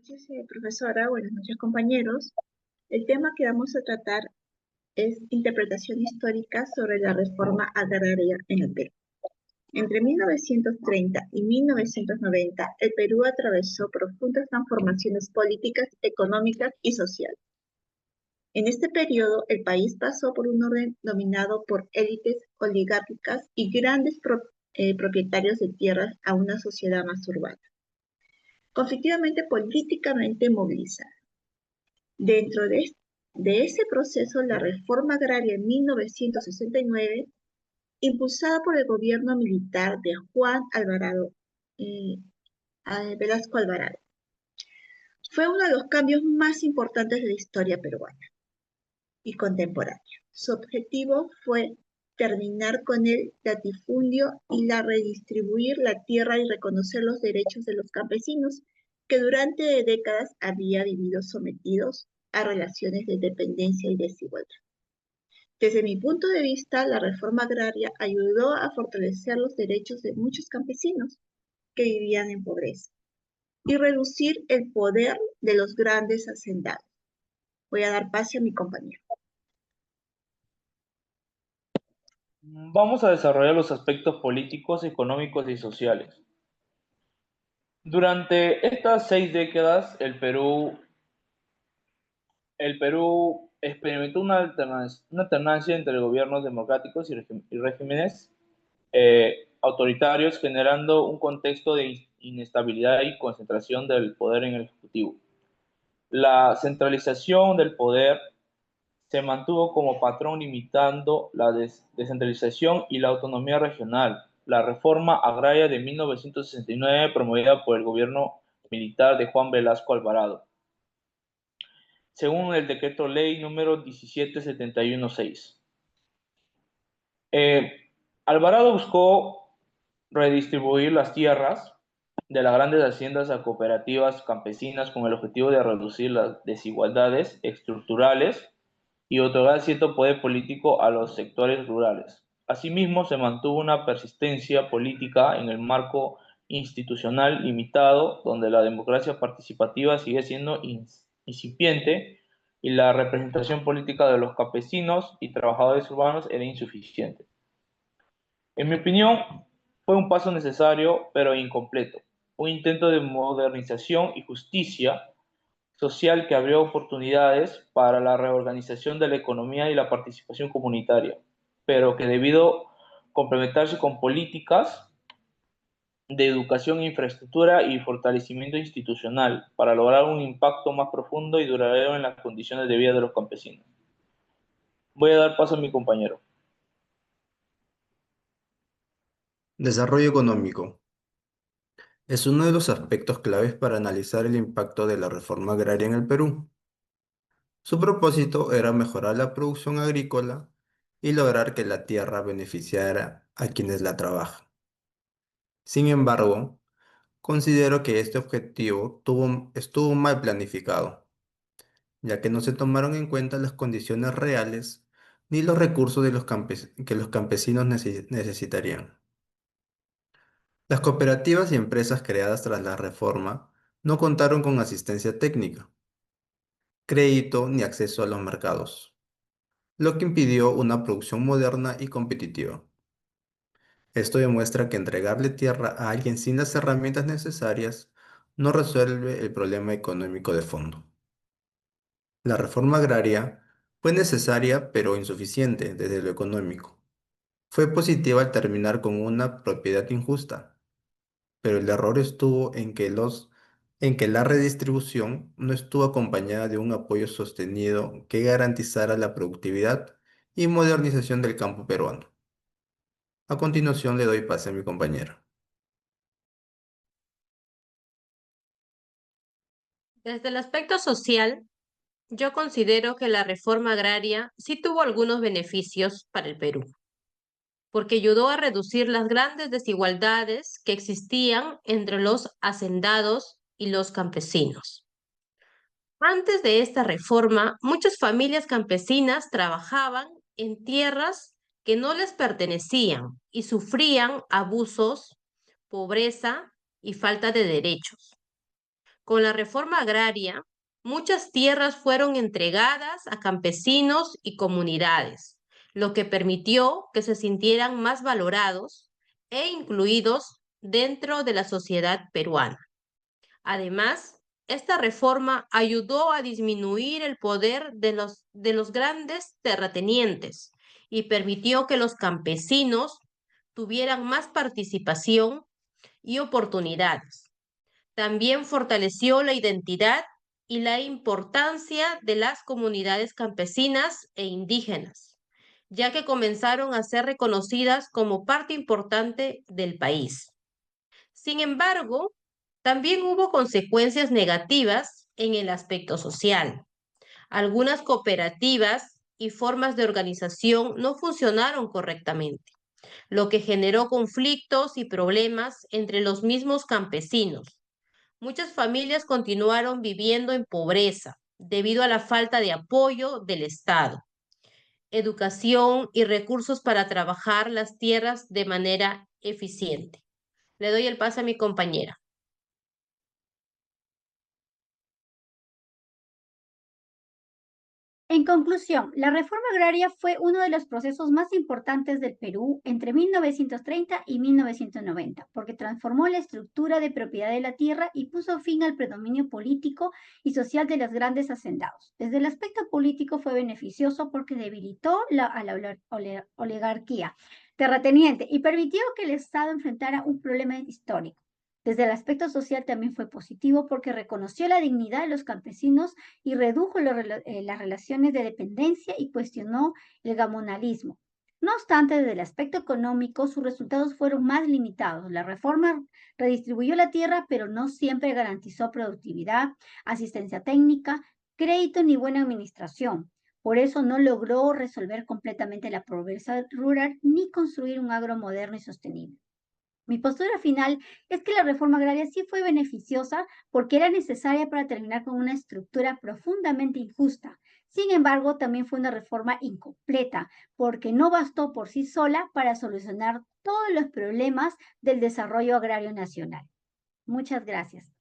noches, profesora. Buenas noches, compañeros. El tema que vamos a tratar es interpretación histórica sobre la reforma agraria en el Perú. Entre 1930 y 1990, el Perú atravesó profundas transformaciones políticas, económicas y sociales. En este periodo, el país pasó por un orden dominado por élites oligárquicas y grandes propietarios de tierras a una sociedad más urbana, conflictivamente políticamente movilizada. Dentro de ese proceso, la reforma agraria en 1969, impulsada por el gobierno militar de Juan Alvarado, eh, Velasco Alvarado, fue uno de los cambios más importantes de la historia peruana y contemporánea. Su objetivo fue terminar con el latifundio y redistribuir la tierra y reconocer los derechos de los campesinos que durante décadas había vivido sometidos a relaciones de dependencia y desigualdad. Desde mi punto de vista, la reforma agraria ayudó a fortalecer los derechos de muchos campesinos que vivían en pobreza y reducir el poder de los grandes hacendados. Voy a dar pase a mi compañero. Vamos a desarrollar los aspectos políticos, económicos y sociales. Durante estas 6 décadas, el Perú experimentó una alternancia entre gobiernos democráticos y regímenes autoritarios, generando un contexto de inestabilidad y concentración del poder en el Ejecutivo. La centralización del poder se mantuvo como patrón, limitando la descentralización y la autonomía regional. La reforma agraria de 1969, promovida por el gobierno militar de Juan Velasco Alvarado, según el decreto ley número 17716. Alvarado buscó redistribuir las tierras de las grandes haciendas a cooperativas campesinas con el objetivo de reducir las desigualdades estructurales y otorgar cierto poder político a los sectores rurales. Asimismo, se mantuvo una persistencia política en el marco institucional limitado, donde la democracia participativa sigue siendo incipiente y la representación política de los campesinos y trabajadores urbanos era insuficiente. En mi opinión, fue un paso necesario, pero incompleto, un intento de modernización y justicia social que abrió oportunidades para la reorganización de la economía y la participación comunitaria, pero que debió complementarse con políticas de educación, infraestructura y fortalecimiento institucional para lograr un impacto más profundo y duradero en las condiciones de vida de los campesinos. Voy a dar paso a mi compañero. Desarrollo económico. Es uno de los aspectos claves para analizar el impacto de la reforma agraria en el Perú. Su propósito era mejorar la producción agrícola y lograr que la tierra beneficiara a quienes la trabajan. Sin embargo, considero que este objetivo estuvo mal planificado, ya que no se tomaron en cuenta las condiciones reales ni los recursos que los campesinos necesitarían. Las cooperativas y empresas creadas tras la reforma no contaron con asistencia técnica, crédito ni acceso a los mercados, lo que impidió una producción moderna y competitiva. Esto demuestra que entregarle tierra a alguien sin las herramientas necesarias no resuelve el problema económico de fondo. La reforma agraria fue necesaria pero insuficiente desde lo económico. Fue positiva al terminar con una propiedad injusta, pero el error estuvo en que la redistribución no estuvo acompañada de un apoyo sostenido que garantizara la productividad y modernización del campo peruano. A continuación le doy pase a mi compañero. Desde el aspecto social, yo considero que la reforma agraria sí tuvo algunos beneficios para el Perú, porque ayudó a reducir las grandes desigualdades que existían entre los hacendados y los campesinos. Antes de esta reforma, muchas familias campesinas trabajaban en tierras que no les pertenecían y sufrían abusos, pobreza y falta de derechos. Con la reforma agraria, muchas tierras fueron entregadas a campesinos y comunidades, lo que permitió que se sintieran más valorados e incluidos dentro de la sociedad peruana. Además, esta reforma ayudó a disminuir el poder de los grandes terratenientes y permitió que los campesinos tuvieran más participación y oportunidades. También fortaleció la identidad y la importancia de las comunidades campesinas e indígenas, ya que comenzaron a ser reconocidas como parte importante del país. Sin embargo, también hubo consecuencias negativas en el aspecto social. Algunas cooperativas y formas de organización no funcionaron correctamente, lo que generó conflictos y problemas entre los mismos campesinos. Muchas familias continuaron viviendo en pobreza debido a la falta de apoyo del Estado, educación y recursos para trabajar las tierras de manera eficiente. Le doy el paso a mi compañera. En conclusión, la reforma agraria fue uno de los procesos más importantes del Perú entre 1930 y 1990, porque transformó la estructura de propiedad de la tierra y puso fin al predominio político y social de los grandes hacendados. Desde el aspecto político fue beneficioso porque debilitó a la oligarquía terrateniente y permitió que el Estado enfrentara un problema histórico. Desde el aspecto social también fue positivo porque reconoció la dignidad de los campesinos y redujo las relaciones de dependencia y cuestionó el gamonalismo. No obstante, desde el aspecto económico, sus resultados fueron más limitados. La reforma redistribuyó la tierra, pero no siempre garantizó productividad, asistencia técnica, crédito ni buena administración. Por eso no logró resolver completamente la pobreza rural ni construir un agro moderno y sostenible. Mi postura final es que la reforma agraria sí fue beneficiosa porque era necesaria para terminar con una estructura profundamente injusta. Sin embargo, también fue una reforma incompleta porque no bastó por sí sola para solucionar todos los problemas del desarrollo agrario nacional. Muchas gracias.